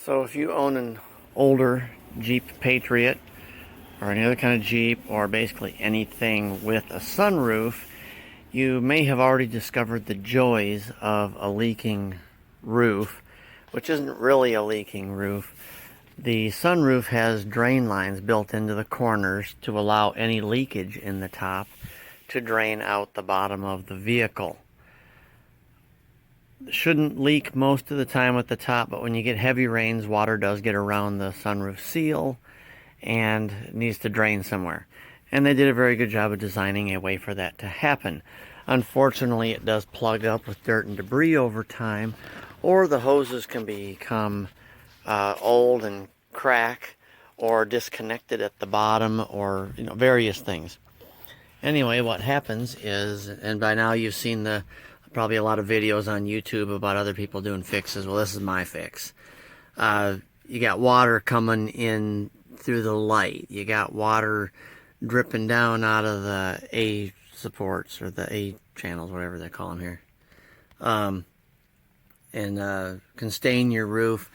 So if you own an older Jeep Patriot or any other kind of Jeep, or basically anything with a sunroof, you may have already discovered the joys of a leaking roof, which isn't really a leaking roof. The sunroof has drain lines built into the corners to allow any leakage in the top to drain out the bottom of the vehicle. Shouldn't leak most of the time at the top, but when you get heavy rains, water does get around the sunroof seal and it needs to drain somewhere. And they did a very good job of designing a way for that to happen. Unfortunately, it does plug up with dirt and debris over time, or the hoses can become old and crack, or disconnected at the bottom, or various things. Anyway, what happens is, and by now you've seen probably a lot of videos on YouTube about other people doing fixes. Well, this is my fix. You got water coming in through the light. You got water dripping down out of the A supports, or the A channels, whatever they call them here. And can stain your roof.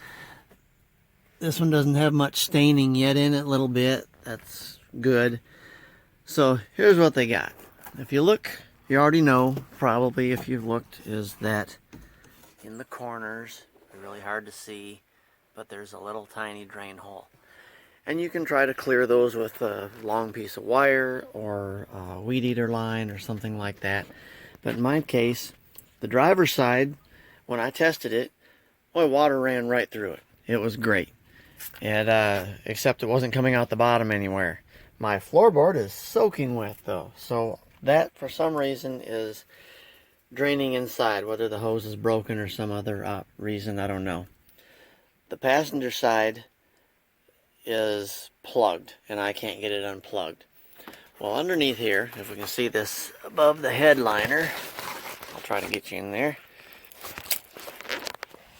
This one doesn't have much staining yet in it, a little bit. That's good. So here's what they got. If you look, you already know, probably if you've looked, is that in the corners, they're really hard to see, but there's a little tiny drain hole. And you can try to clear those with a long piece of wire or a weed eater line or something like that. But in my case, the driver's side, when I tested it, boy, water ran right through it. It was great. And except it wasn't coming out the bottom anywhere. My floorboard is soaking wet though, so that for some reason is draining inside, whether the hose is broken or some other reason, I don't know. The passenger side is plugged and I can't get it unplugged. Well, underneath here, if we can see this above the headliner, I'll try to get you in there.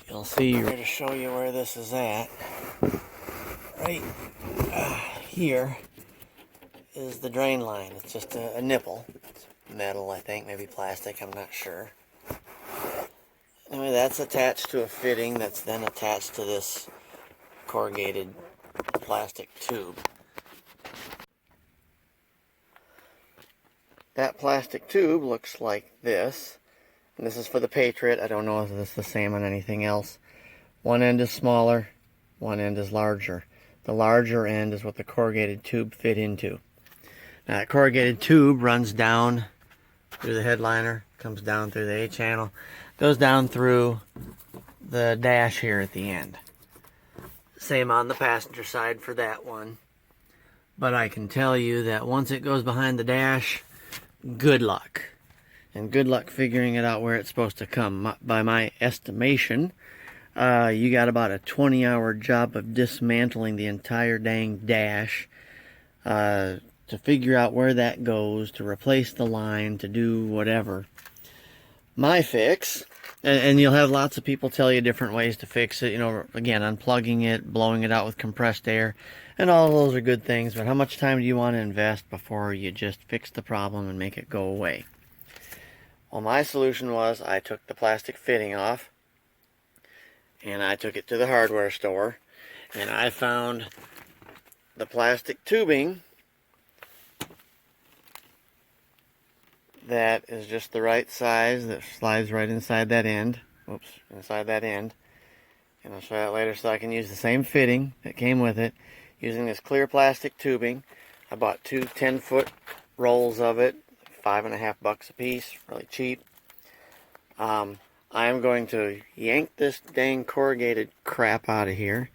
You'll see here to show you where this is at. Right here is the drain line. It's just a nipple. It's metal, I think, maybe plastic, I'm not sure. Anyway, that's attached to a fitting that's then attached to this corrugated plastic tube. That plastic tube looks like this, and this is for the Patriot. I don't know if this is the same on anything else. One end is smaller, one end is larger. The larger end is what the corrugated tube fit into. Now, that corrugated tube runs down through the headliner, comes down through the A channel, goes down through the dash here at the end. Same on the passenger side for that one. But I can tell you that once it goes behind the dash, good luck. And good luck figuring it out where it's supposed to come. By my estimation, you got about a 20-hour job of dismantling the entire dang dash to figure out where that goes, to replace the line, to do whatever. My fix, and you'll have lots of people tell you different ways to fix it. Again, unplugging it, blowing it out with compressed air, and all of those are good things, but how much time do you want to invest before you just fix the problem and make it go away? Well, my solution was I took the plastic fitting off, and I took it to the hardware store, and I found the plastic tubing that is just the right size, that slides right inside that end. Oops, inside that end. And I'll show you that later, so I can use the same fitting that came with it, using this clear plastic tubing. I bought two 10-foot rolls of it, $5.50 a piece, really cheap. I am going to yank this dang corrugated crap out of here,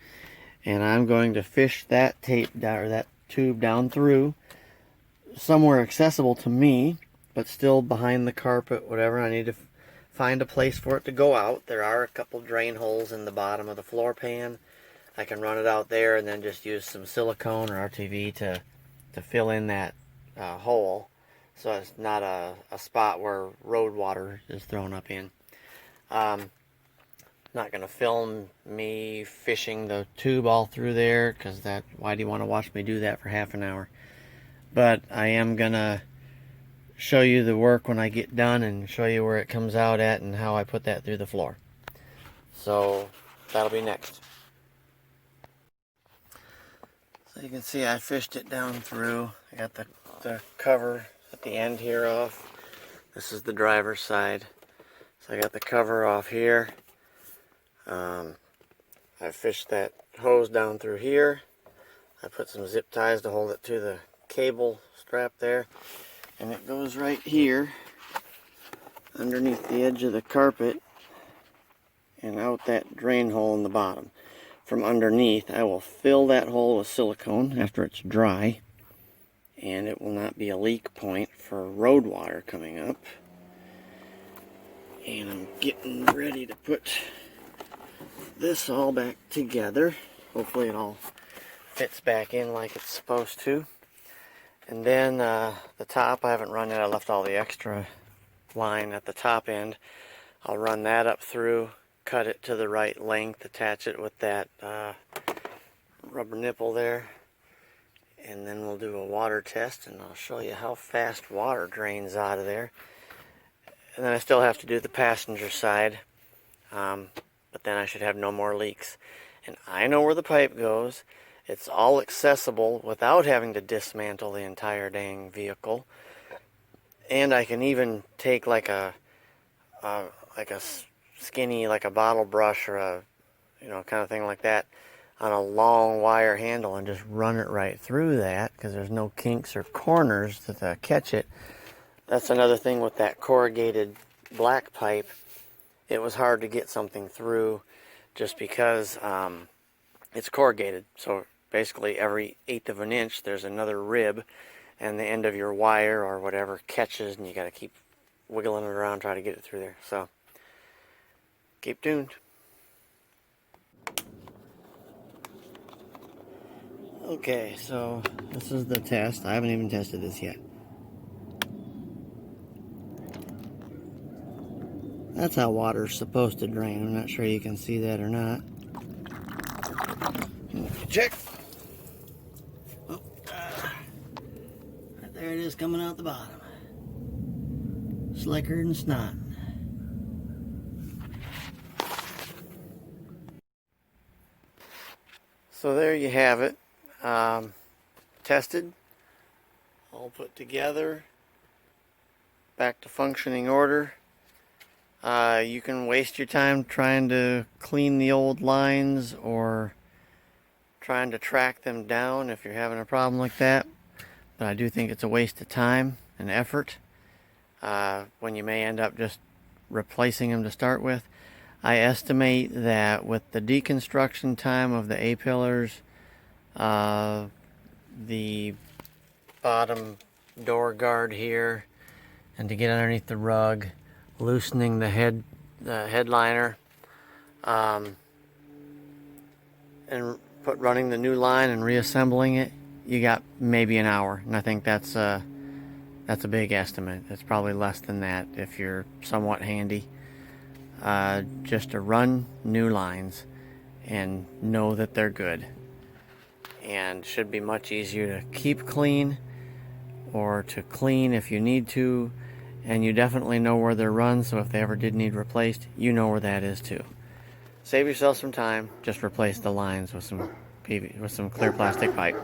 and I'm going to fish that tape down, or that tube down through somewhere accessible to me, but still behind the carpet, whatever. I need to find a place for it to go out. There are a couple drain holes in the bottom of the floor pan. I can run it out there and then just use some silicone or RTV to fill in that hole, so it's not a spot where road water is thrown up in. Not going to film me fishing the tube all through there, because why do you want to watch me do that for half an hour? But I am going to show you the work when I get done and show you where it comes out at and how I put that through the floor. So that'll be next. So you can see I fished it down through. I got the cover at the end here off. This is the driver's side. So I got the cover off here. I fished that hose down through here. I put some zip ties to hold it to the cable strap there. And it goes right here underneath the edge of the carpet and out that drain hole in the bottom. From underneath, I will fill that hole with silicone after it's dry, and it will not be a leak point for road water coming up. And I'm getting ready to put this all back together. Hopefully it all fits back in like it's supposed to. And then the top, I haven't run it. I left all the extra line at the top end. I'll run that up through, cut it to the right length, attach it with that rubber nipple there, and then we'll do a water test, and I'll show you how fast water drains out of there. And then I still have to do the passenger side, but then I should have no more leaks. And I know where the pipe goes. It's all accessible without having to dismantle the entire dang vehicle. And I can even take like a skinny, like a bottle brush or a, kind of thing like that on a long wire handle and just run it right through that, because there's no kinks or corners to catch it. That's another thing with that corrugated black pipe. It was hard to get something through just because it's corrugated. So basically every 1/8 of an inch there's another rib, and the end of your wire or whatever catches, and you got to keep wiggling it around, try to get it through there. So keep tuned. Okay, so this is the test. I haven't even tested this yet. That's how water's supposed to drain. I'm not sure you can see that or not. Check. Oh, right there it is, coming out the bottom. Slicker than snot. So there you have it. Tested, all put together, back to functioning order. You can waste your time trying to clean the old lines or trying to track them down if you're having a problem like that, but I do think it's a waste of time and effort when you may end up just replacing them to start with. I estimate that with the deconstruction time of the A-pillars, the bottom door guard here, and to get underneath the rug, loosening the headliner, and running the new line and reassembling it, you got maybe an hour. And I think that's a big estimate. It's probably less than that if you're somewhat handy. Just to run new lines and know that they're good, and should be much easier to keep clean or to clean if you need to, and you definitely know where they're run, so if they ever did need replaced, you know where that is too. Save yourself some time, just replace the lines with some clear plastic pipe.